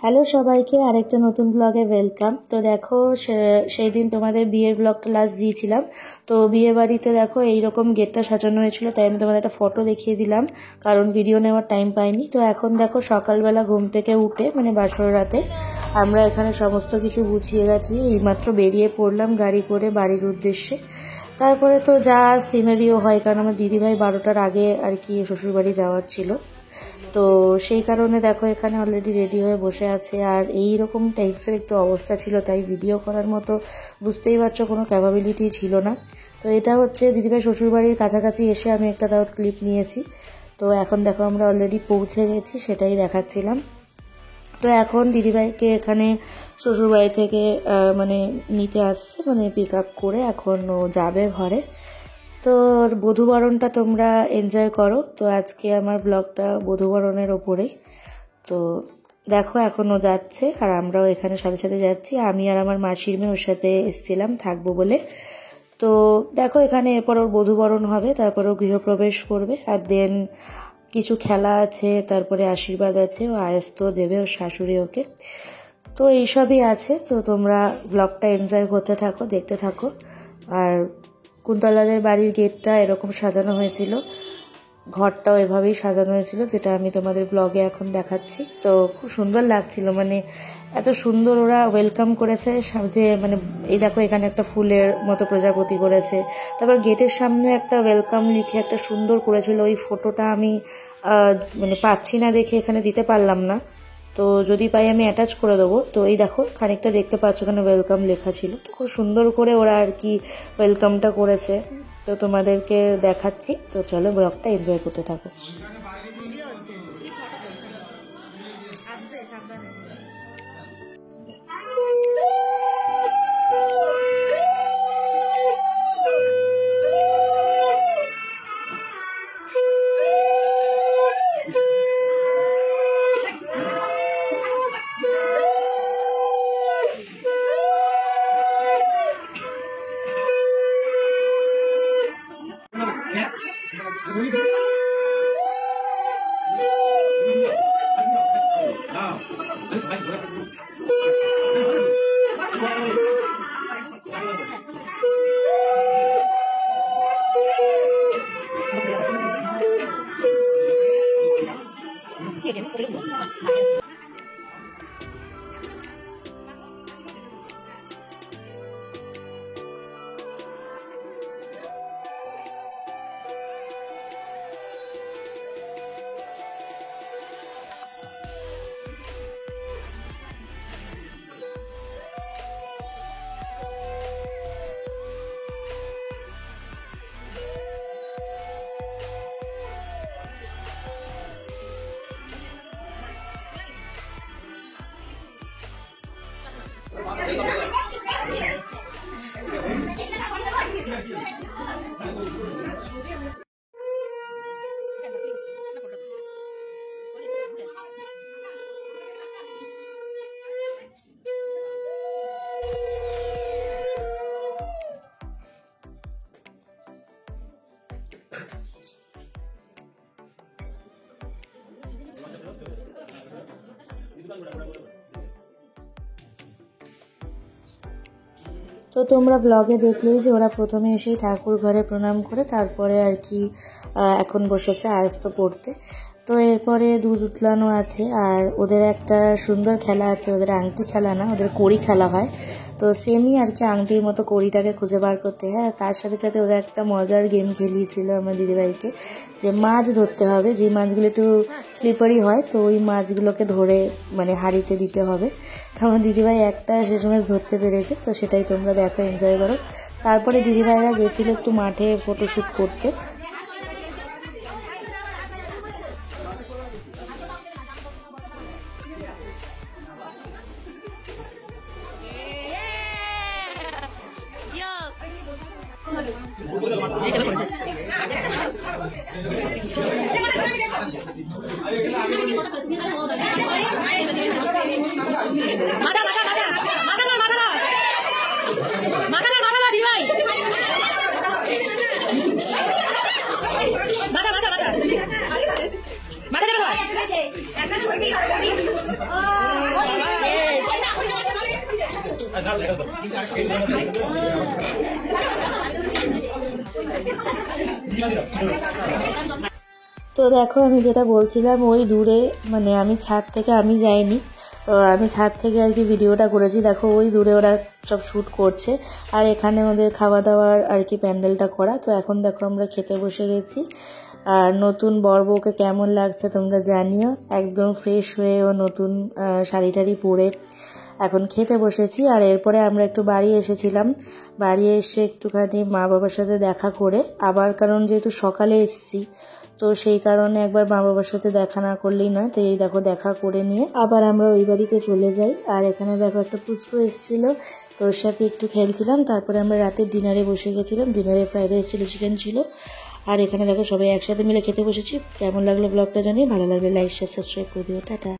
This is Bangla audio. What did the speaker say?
হ্যালো সবাইকে আরেকটা নতুন ব্লগে ওয়েলকাম। তো দেখো সেই দিন তোমাদের বিয়ের ব্লগটা লাস্ট দিয়েছিলাম। তো বিয়ে বাড়িতে দেখো এইরকম গেটটা সাজানো হয়েছিল, তাই আমি তোমাদের একটা ফটো দেখিয়ে দিলাম, কারণ ভিডিও নেওয়ার টাইম পাইনি। তো এখন দেখো সকালবেলা ঘুম থেকে উঠে মানে বাসর রাতে আমরা এখানে সমস্ত কিছু গুছিয়ে গেছি, এইমাত্র বেরিয়ে পড়লাম গাড়ি করে বাড়ির উদ্দেশ্যে। তারপরে তো যা সিনারিও হয়, কারণ আমার দিদিভাই 12টার আগে আর কি শ্বশুরবাড়ি যাওয়ার ছিল, তো সেই কারণে দেখো এখানে অলরেডি রেডি হয়ে বসে আছে। আর এই রকম টাইপসের একটু অবস্থা ছিল, তাই ভিডিও করার মতো বুঝতেই পারছো কোনো ক্যাপাবিলিটি ছিল না। তো এটা হচ্ছে দিদিভাই শ্বশুরবাড়ির কাছাকাছি এসে আমি একটা তাও ক্লিপ নিয়েছি। তো এখন দেখো আমরা অলরেডি পৌঁছে গেছি, সেটাই দেখাচ্ছিলাম। তো এখন দিদিভাইকে এখানে শ্বশুরবাড়ি থেকে মানে নিতে আসছে, মানে পিক আপ করে এখন ও যাবে ঘরে। তো বধূবরণটা তোমরা এনজয় করো। তো আজকে আমার ব্লগটা বধূবরণের ওপরেই। তো দেখো এখনও যাচ্ছে আর আমরাও এখানে সাথে সাথে যাচ্ছি। আমি আর আমার মাসির মেয়ে ওর সাথে এসেছিলাম থাকবো বলে। তো দেখো এখানে এরপর ওর বধূবরণ হবে, তারপর ও গৃহপ্রবেশ করবে, আর দেন কিছু খেলা আছে, তারপরে আশীর্বাদ আছে, ও আয়স্ত দেবে ওর শাশুড়ি ওকে। তো এইসবই আছে। তো তোমরা ব্লগটা এনজয় করতে থাকো, দেখতে থাকো। আর কুন্তলাদের বাড়ির গেটটা এরকম সাজানো হয়েছিল, ঘরটাও এভাবেই সাজানো হয়েছিল, যেটা আমি তোমাদের ব্লগে এখন দেখাচ্ছি। তো খুব সুন্দর লাগছিল, মানে এত সুন্দর ওরা ওয়েলকাম করেছে যে মানে এই দেখো এখানে একটা ফুলের মতো প্রজাপতি করেছে, তারপর গেটের সামনে একটা ওয়েলকাম লিখে একটা সুন্দর করেছিল। ওই ফটোটা আমি মানে পাচ্ছি না দেখে এখানে দিতে পারলাম না, তো যদি পাই আমি অ্যাটাচ করে দেবো। তো এই দেখো খানিকটা দেখতে পাচ্ছ ওখানে ওয়েলকাম লেখা ছিল। তো খুব সুন্দর করে ওরা আর কি ওয়েলকামটা করেছে, তো তোমাদেরকে দেখাচ্ছি। তো চলো ব্লগটা এনজয় করতে থাকো। তো তোমরা ব্লগে দেখলেই যে ওরা প্রথমে এসেই ঠাকুর ঘরে প্রণাম করে তারপরে আর কি এখন বসেছে আয়স্ত পড়তে। তো এরপরে দুধ উতলানো আছে, আর ওদের একটা সুন্দর খেলা আছে, ওদের আংটি খেলা না, ওদের কড়ি খেলা হয়। তো সেমই আর কি আংটির মতো কড়িটাকে খুঁজে বার করতে হয়। তার সাথে সাথে ওরা একটা মজার গেম খেলিয়েছিল আমার দিদিভাইকে, যে মাছ ধরতে হবে, যে মাছগুলো একটু স্লিপারি হয়, তো ওই মাছগুলোকে ধরে মানে হাঁড়িতে দিতে হবে। তো আমার দিদিভাই একটা শেষ মাছ ধরতে পেরেছে, তো সেটাই তোমরা দেখো, এনজয় করো। তারপরে দিদিভাইরা গেছিল একটু মাঠে ফটোশ্যুট করতে। তো দেখো আমি যেটা বলছিলাম, ওই দূরে মানে আমি ছাদ থেকে আমি যাইনি, তো আমি ছাদ থেকে আর কি ভিডিওটা করেছি। দেখো ওই দূরে ওরা সব শ্যুট করছে, আর এখানে ওদের খাওয়া দাওয়ার আর কি প্যান্ডেলটা করা। তো এখন দেখো আমরা খেতে বসে গেছি। আর নতুন বর বউকে কেমন লাগছে তোমরা জানিও, একদম ফ্রেশ হয়ে ও নতুন শাড়ি টাড়ি পরে এখন খেতে বসেছি। আর এরপরে আমরা একটু বাড়ি এসেছিলাম, বাড়ি এসে একটুখানি মা বাবার সাথে দেখা করে আবার, কারণ যেহেতু সকালে এসেছি তো সেই কারণে একবার মা বাবার সাথে দেখা না করলেই না, তো এই দেখো দেখা করে নিয়ে আবার আমরা ওই বাড়িতে চলে যাই। আর এখানে দেখো একটা পুচকু এসেছিলো, তো ওর সাথে একটু খেলছিলাম। তারপরে আমরা রাতের ডিনারে বসে গেছিলাম, ডিনারে ফ্রাইড রাইস ছিল, চিকেন ছিল। আর এখানে দেখো সবাই একসাথে মিলে খেতে বসেছি। কেমন লাগলো ব্লগটা জানিয়ে, ভালো লাগলে লাইক শেয়ার সাবস্ক্রাইব করে দিও। টাটা।